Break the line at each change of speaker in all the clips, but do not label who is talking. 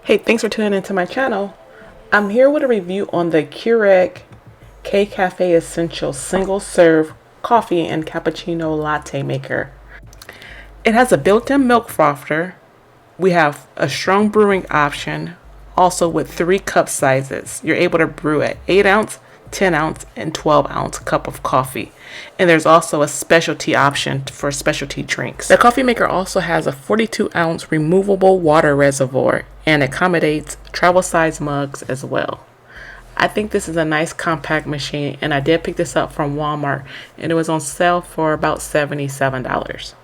Hey, thanks for tuning into my channel. I'm here with a review on the Keurig K-Cafe Essential Single Serve Coffee and Cappuccino Latte Maker. It has a built-in milk frother. We have a strong brewing option, also with 3 cup sizes. You're able to brew at 8 ounce, 10 ounce, and 12 ounce cup of coffee. And there's also a specialty option for specialty drinks. The coffee maker also has a 42 ounce removable water reservoir and accommodates travel size mugs as well. I think this is a nice compact machine, and I did pick this up from Walmart, and it was on sale for about $77.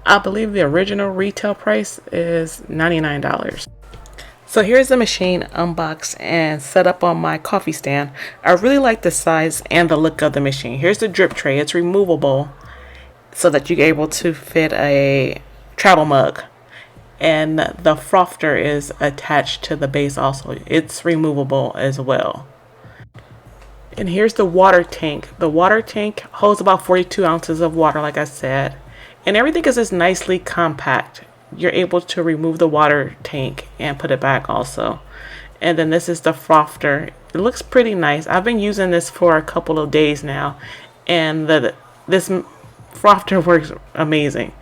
I believe the original retail price is $99. So here's the machine unboxed and set up on my coffee stand. I really like the size and the look of the machine. Here's the drip tray. It's removable so that you're able to fit a travel mug. And the frother is attached to the base also. It's removable as well. And here's the water tank. The water tank holds about 42 ounces of water, like I said. And everything is just nicely compact. You're able to remove the water tank and put it back also. And then this is the frother. It looks pretty nice. I've been using this for a couple of days now, and this frother works amazing.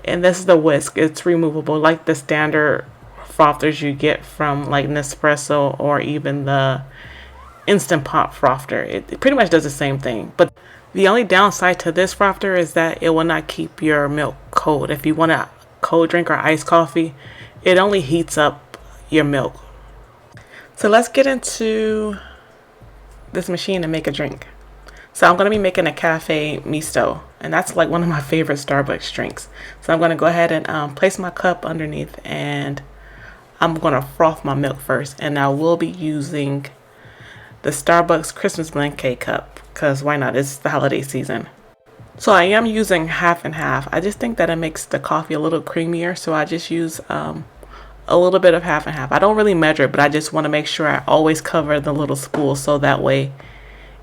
And this is the whisk. It's removable like the standard frothers you get from like Nespresso or even the Instant Pot frother. It pretty much does the same thing, but the only downside to this frother is that it will not keep your milk cold. If you want a cold drink or iced coffee, it only heats up your milk. So let's get into this machine and make a drink. So I'm going to be making a cafe misto, and that's like one of my favorite Starbucks drinks. So I'm going to go ahead and place my cup underneath, and I'm going to froth my milk first, and I will be using the Starbucks Christmas blend K-Cup, because why not? It's the holiday season. So I am using half and half. I just think that it makes the coffee a little creamier, so I just use a little bit of half and half. I don't really measure it, but I just want to make sure I always cover the little spool so that way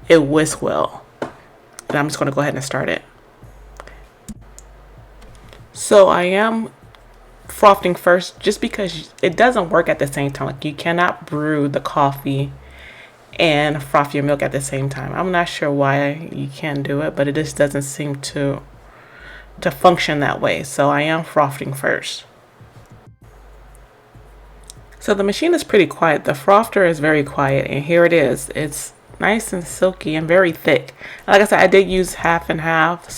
it whisks well. And I'm just going to go ahead and start it. So I am frothing first just because it doesn't work at the same time. Like, you cannot brew the coffee and froth your milk at the same time. I'm not sure why you can't do it, but it just doesn't seem to function that way. So I am frothing first. So the machine is pretty quiet. The frother is very quiet, and here it is. It's nice and silky and very thick. Like I said, I did use half and half,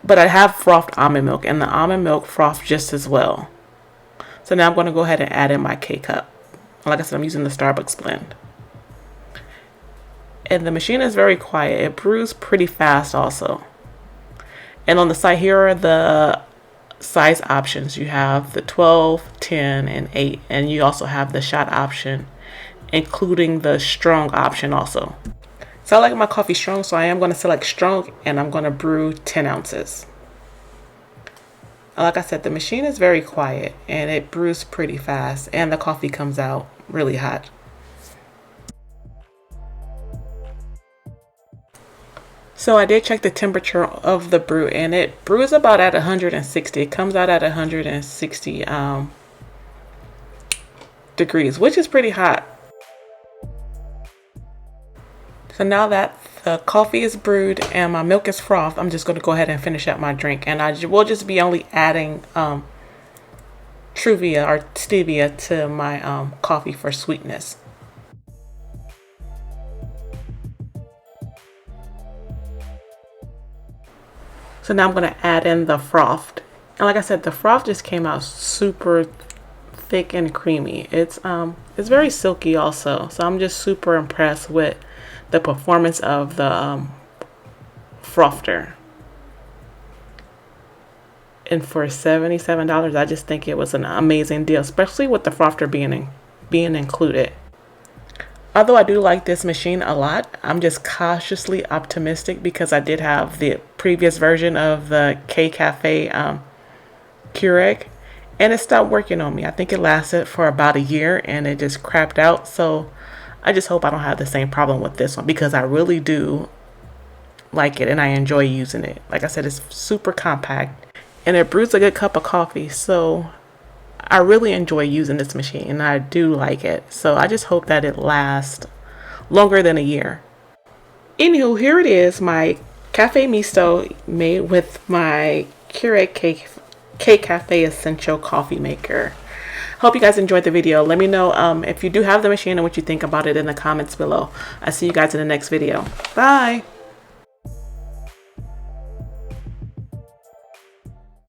but I have frothed almond milk, and the almond milk frothed just as well. So now I'm going to go ahead and add in my K-Cup. Like I said, I'm using the Starbucks blend. And the machine is very quiet. It brews pretty fast also. And on the side here are the size options. You have the 12, 10, and 8. And you also have the shot option, including the strong option also. So I like my coffee strong, so I am going to select strong, and I'm going to brew 10 ounces. Like I said, the machine is very quiet, and it brews pretty fast, and the coffee comes out really hot. So I did check the temperature of the brew, and it brews about at 160. It comes out at 160 degrees, which is pretty hot. So now that the coffee is brewed and my milk is frothed, I'm just going to go ahead and finish up my drink. And I will just be only adding Truvia or stevia to my coffee for sweetness. So now I'm going to add in the froth. And like I said, the froth just came out super thick and creamy. It's very silky also. So I'm just super impressed with the performance of the frother. And for $77, I just think it was an amazing deal, especially with the frother being included. Although I do like this machine a lot, I'm just cautiously optimistic because I did have the previous version of the K-Cafe Keurig, and it stopped working on me. I think it lasted for about a year and it just crapped out. So I just hope I don't have the same problem with this one, because I really do like it and I enjoy using it. Like I said, it's super compact and it brews a good cup of coffee. So I really enjoy using this machine and I do like it. So I just hope that it lasts longer than a year. Anywho, here it is, my Cafe Misto made with my Keurig K Cafe Essential Coffee Maker. Hope you guys enjoyed the video. Let me know if you do have the machine and what you think about it in the comments below. I'll see you guys in the next video. Bye!